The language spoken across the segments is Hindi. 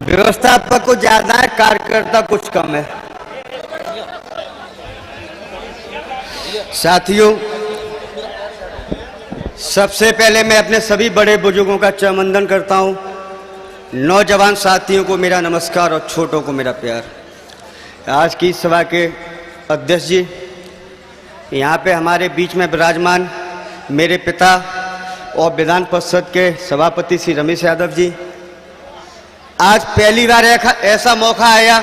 व्यवस्थापक को ज्यादा है, कार्यकर्ता कुछ कम है। साथियों, सबसे पहले मैं अपने सभी बड़े बुजुर्गों का चरणवंदन करता हूं। नौजवान साथियों को मेरा नमस्कार और छोटों को मेरा प्यार। आज की सभा के अध्यक्ष जी, यहाँ पे हमारे बीच में विराजमान मेरे पिता और विधान परिषद के सभापति श्री रमेश यादव जी, आज पहली बार ऐसा मौका आया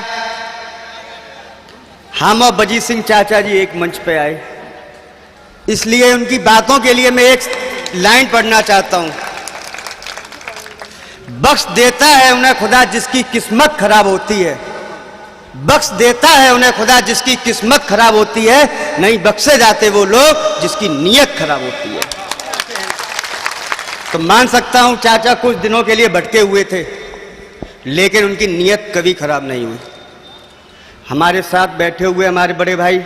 हम और बजीत सिंह चाचा जी एक मंच पे आए, इसलिए उनकी बातों के लिए मैं एक लाइन पढ़ना चाहता हूं। बख्श देता है उन्हें खुदा जिसकी किस्मत खराब होती है, बख्श देता है उन्हें खुदा जिसकी किस्मत खराब होती है, नहीं बख्शे जाते वो लोग जिसकी नीयत खराब होती है। तो मान सकता हूं चाचा कुछ दिनों के लिए भटके हुए थे, लेकिन उनकी नीयत कभी खराब नहीं हुई। हमारे साथ बैठे हुए हमारे बड़े भाई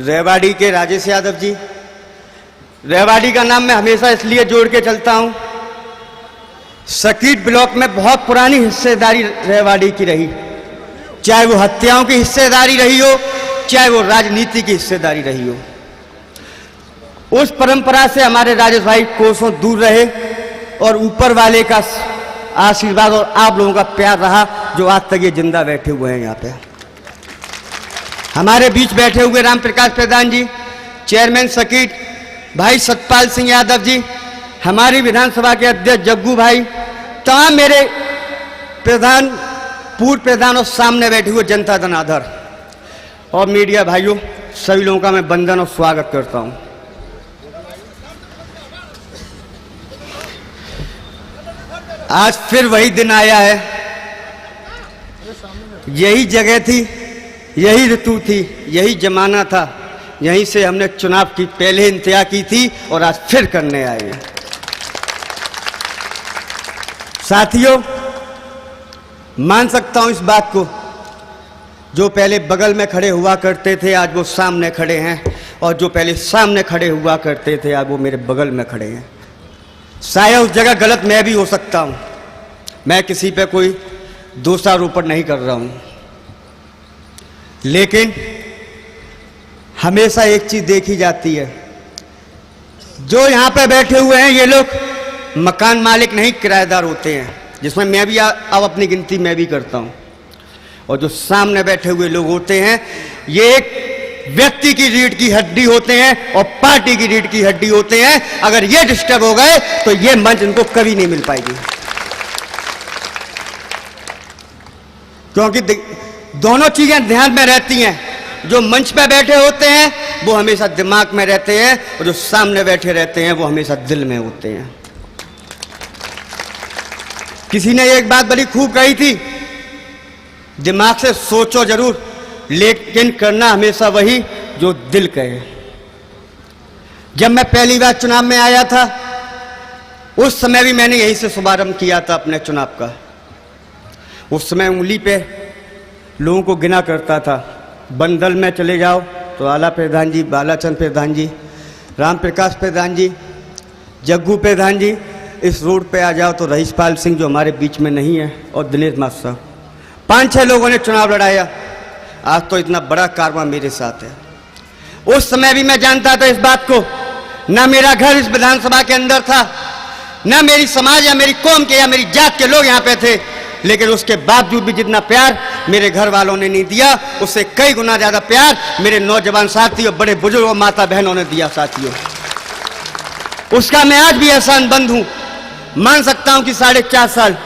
रेवाड़ी के राजेश यादव जी, रेवाड़ी का नाम मैं हमेशा इसलिए जोड़ के चलता हूं, सर्किट ब्लॉक में बहुत पुरानी हिस्सेदारी रेवाड़ी की रही, चाहे वो हत्याओं की हिस्सेदारी रही हो, चाहे वो राजनीति की हिस्सेदारी रही हो। उस परंपरा से हमारे राजेश भाई कोसों दूर रहे और ऊपर वाले का आशीर्वाद और आप लोगों का प्यार रहा, जो आज तक ये जिंदा बैठे हुए हैं। यहाँ पे हमारे बीच बैठे हुए राम प्रकाश प्रधान जी, चेयरमैन सर्किट भाई सतपाल सिंह यादव जी, हमारी विधानसभा के अध्यक्ष जग्गू भाई, तमाम मेरे प्रधान, पूर्व प्रधान और सामने बैठे हुए जनता जनार्दन और मीडिया भाइयों, सभी लोगों का मैं वंदन और स्वागत करता हूं। आज फिर वही दिन आया है, यही जगह थी, यही ऋतु थी, यही जमाना था, यहीं से हमने चुनाव की पहले इंतहा की थी और आज फिर करने आए हैं। साथियों, मान सकता हूं इस बात को, जो पहले बगल में खड़े हुआ करते थे आज वो सामने खड़े हैं, और जो पहले सामने खड़े हुआ करते थे आज वो मेरे बगल में खड़े हैं। शायद उस जगह गलत मैं भी हो सकता हूं, मैं किसी पे कोई दोषारोपण नहीं कर रहा हूं, लेकिन हमेशा एक चीज देखी जाती है, जो यहां पे बैठे हुए हैं ये लोग मकान मालिक नहीं किराएदार होते हैं, जिसमें मैं भी अब अपनी गिनती मैं भी करता हूं, और जो सामने बैठे हुए लोग होते हैं ये एक व्यक्ति की रीढ़ की हड्डी होते हैं और पार्टी की रीढ़ की हड्डी होते हैं। अगर ये डिस्टर्ब हो गए तो ये मंच इनको कभी नहीं मिल पाएगी, क्योंकि दोनों चीजें ध्यान में रहती हैं। जो मंच पे बैठे होते हैं वो हमेशा दिमाग में रहते हैं, और जो सामने बैठे रहते हैं वो हमेशा दिल में होते हैं। किसी ने एक बात बड़ी खूब कही थी, दिमाग से सोचो जरूर, लेकिन करना हमेशा वही जो दिल कहे। जब मैं पहली बार चुनाव में आया था उस समय भी मैंने यहीं से शुभारंभ किया था अपने चुनाव का। उस समय उंगली पे लोगों को गिना करता था, बंदल में चले जाओ तो आला प्रधान जी, बालाचंद प्रधान जी, राम प्रकाश प्रधान जी, जग्गू प्रधान जी, इस रोड पे आ जाओ तो रहीशपाल सिंह जो हमारे बीच में नहीं है, और दिनेश मास्टर, 5-6 लोगों ने चुनाव लड़ाया। आज तो इतना बड़ा कारवां मेरे साथ है। उस समय भी मैं जानता था इस बात को, ना मेरा घर इस विधानसभा के अंदर था, ना मेरी समाज या मेरी कौम के या मेरी जात के लोग यहाँ पे थे, लेकिन उसके बावजूद भी जितना प्यार मेरे घर वालों ने नहीं दिया, उससे कई गुना ज्यादा प्यार मेरे नौजवान साथी और बड़े बुजुर्ग और माता बहनों ने दिया। साथियों, उसका मैं आज भी एहसानमंद हूं। मान सकता हूं कि 4.5 साल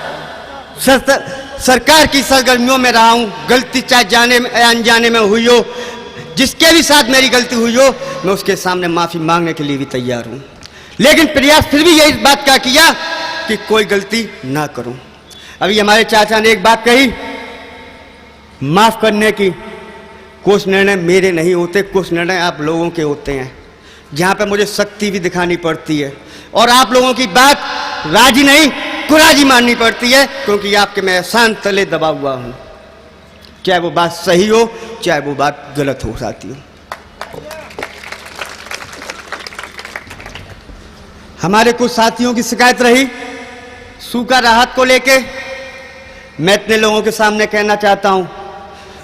सरकार की सरगर्मियों में रहा हूं, गलती चाहे जाने में अनजाने में हुई हो, जिसके भी साथ मेरी गलती हुई हो, मैं उसके सामने माफी मांगने के लिए भी तैयार हूं, लेकिन प्रयास फिर भी यही बात का किया कि कोई गलती ना करूं। अभी हमारे चाचा ने एक बात कही, माफ करने की। कुछ निर्णय मेरे नहीं होते, कुछ निर्णय आप लोगों के होते हैं, जहां पे मुझे शक्ति भी दिखानी पड़ती है, और आप लोगों की बात राजी नहीं कुराजी माननी पड़ती है, क्योंकि आपके मैं एहसान तले दबा हुआ हूं, चाहे वो बात सही हो चाहे वो बात गलत हो। साथियों, हमारे कुछ साथियों की शिकायत रही सूखा राहत को लेके मैं इतने लोगों के सामने कहना चाहता हूं,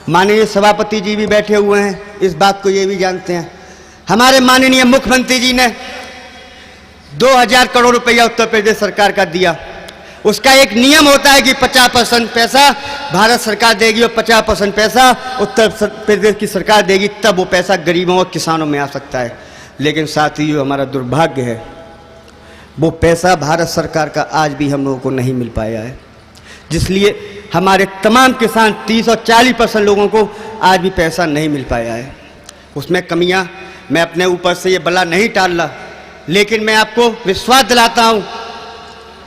माननीय सभापति जी भी बैठे हुए हैं, इस बात को ये भी जानते हैं, हमारे माननीय मुख्यमंत्री जी ने 2000 करोड़ रुपया उत्तर प्रदेश सरकार का दिया। उसका एक नियम होता है कि 50% पैसा भारत सरकार देगी और 50% पैसा उत्तर प्रदेश की सरकार देगी, तब वो पैसा गरीबों और किसानों में आ सकता है। लेकिन साथ ही हमारा दुर्भाग्य है, वो पैसा भारत सरकार का आज भी हम लोगों को नहीं मिल पाया है, जिसलिए हमारे तमाम किसान 30 और 40% लोगों को आज भी पैसा नहीं मिल पाया है। उसमें कमियां मैं अपने ऊपर से ये बला नहीं टाल रहा, लेकिन मैं आपको विश्वास दिलाता हूं,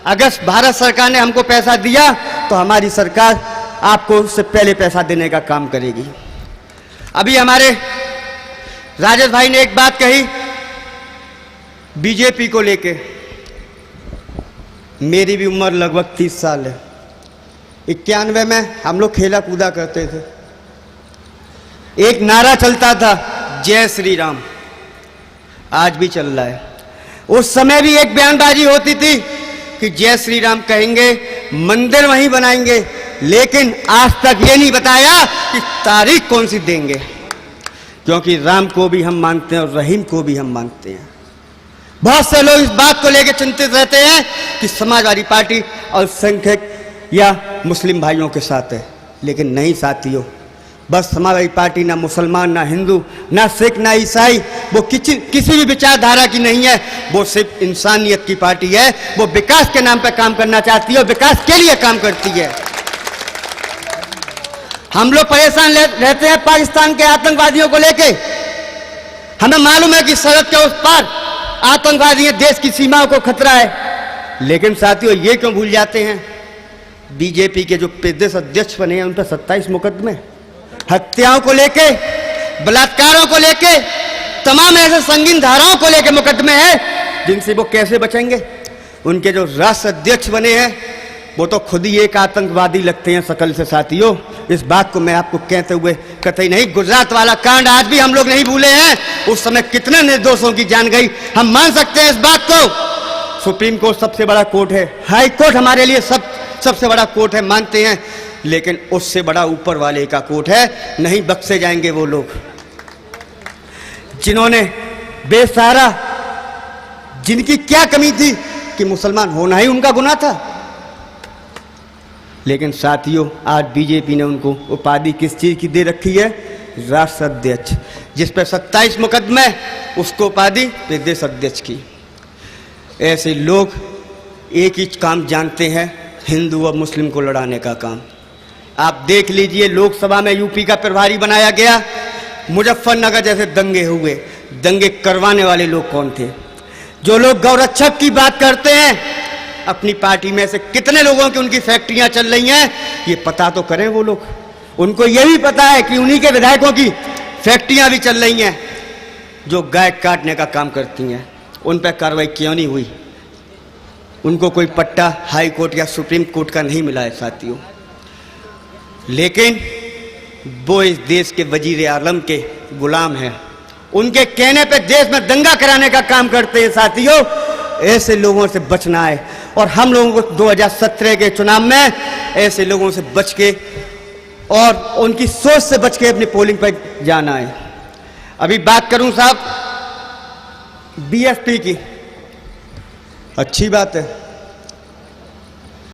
अगर भारत सरकार ने हमको पैसा दिया तो हमारी सरकार आपको उससे पहले पैसा देने का काम करेगी। अभी हमारे राजेश भाई ने एक बात कही बीजेपी को लेके, मेरी भी उम्र लगभग 30 साल है। 91 में हम लोग खेला कूदा करते थे, एक नारा चलता था जय श्री राम, आज भी चल रहा है। उस समय भी एक बयानबाजी होती थी कि जय श्री राम कहेंगे, मंदिर वहीं बनाएंगे, लेकिन आज तक ये नहीं बताया कि तारीख कौन सी देंगे, क्योंकि राम को भी हम मानते हैं और रहीम को भी हम मानते हैं। बहुत से लोग इस बात को लेकर चिंतित रहते हैं कि समाजवादी पार्टी अल्पसंख्यक या मुस्लिम भाइयों के साथ है, लेकिन नहीं साथियों, बस समाजवादी पार्टी ना मुसलमान, ना हिंदू, ना सिख, ना ईसाई, वो किसी भी विचारधारा की नहीं है, वो सिर्फ इंसानियत की पार्टी है। वो विकास के नाम पर काम करना चाहती है और विकास के लिए काम करती है। हम लोग परेशान रहते हैं पाकिस्तान के आतंकवादियों को लेके। हमें मालूम है कि सरहद के उस पार आतंकवादी हैं, देश की सीमाओं को खतरा है, लेकिन साथियों ये क्यों भूल जाते हैं, बीजेपी के जो प्रदेश अध्यक्ष बने हैं उन पर 27 मुकदमे, हत्याओं को लेके, बलात्कारों को लेके, तमाम ऐसे संगीन धाराओं को लेके मुकदमे हैं, जिनसे वो कैसे बचेंगे। उनके जो राष्ट्र अध्यक्ष बने हैं वो तो खुद ही एक आतंकवादी लगते हैं शकल से। साथियों, इस बात को मैं आपको कहते हुए कतई नहीं, गुजरात वाला कांड आज भी हम लोग नहीं भूले हैं, उस समय कितने निर्दोषों की जान गई, हम मान सकते हैं इस बात को। सुप्रीम कोर्ट सबसे बड़ा कोर्ट है, हाई कोर्ट हमारे लिए सबसे बड़ा कोर्ट है, मानते हैं, लेकिन उससे बड़ा ऊपर वाले का कोर्ट है। नहीं बख्शे जाएंगे वो लोग जिन्होंने बेसहारा, जिनकी क्या कमी थी कि मुसलमान होना ही उनका गुनाह था। लेकिन साथियों, आज बीजेपी ने उनको उपाधि किस चीज की दे रखी है, राष्ट्र अध्यक्ष, जिस पर 27 मुकदमे, उसको उपाधि प्रदेश अध्यक्ष की। ऐसे लोग एक ही काम जानते हैं, हिंदू और मुस्लिम को लड़ाने का काम। आप देख लीजिए, लोकसभा में यूपी का प्रभारी बनाया गया, मुजफ्फरनगर जैसे दंगे हुए, दंगे करवाने वाले लोग कौन थे? जो लोग गौरक्षक की बात करते हैं, अपनी पार्टी में से कितने लोगों की उनकी फैक्ट्रियां चल रही हैं, ये पता तो करें वो लोग। उनको ये भी पता है कि उन्हीं के विधायकों की फैक्ट्रियां भी चल रही हैं जो गाय काटने का काम करती हैं। उन पर कार्रवाई क्यों नहीं हुई? उनको कोई पट्टा हाई कोर्ट या सुप्रीम कोर्ट का नहीं मिला है साथियों। लेकिन वो इस देश के वजीर आलम के गुलाम हैं, उनके कहने पे देश में दंगा कराने का काम करते हैं साथियों। ऐसे लोगों से बचना है और हम लोगों को 2017 के चुनाव में ऐसे लोगों से बच के और उनकी सोच से बच के अपनी पोलिंग पर जाना है। अभी बात करूं साहब बीएसपी की, अच्छी बात है,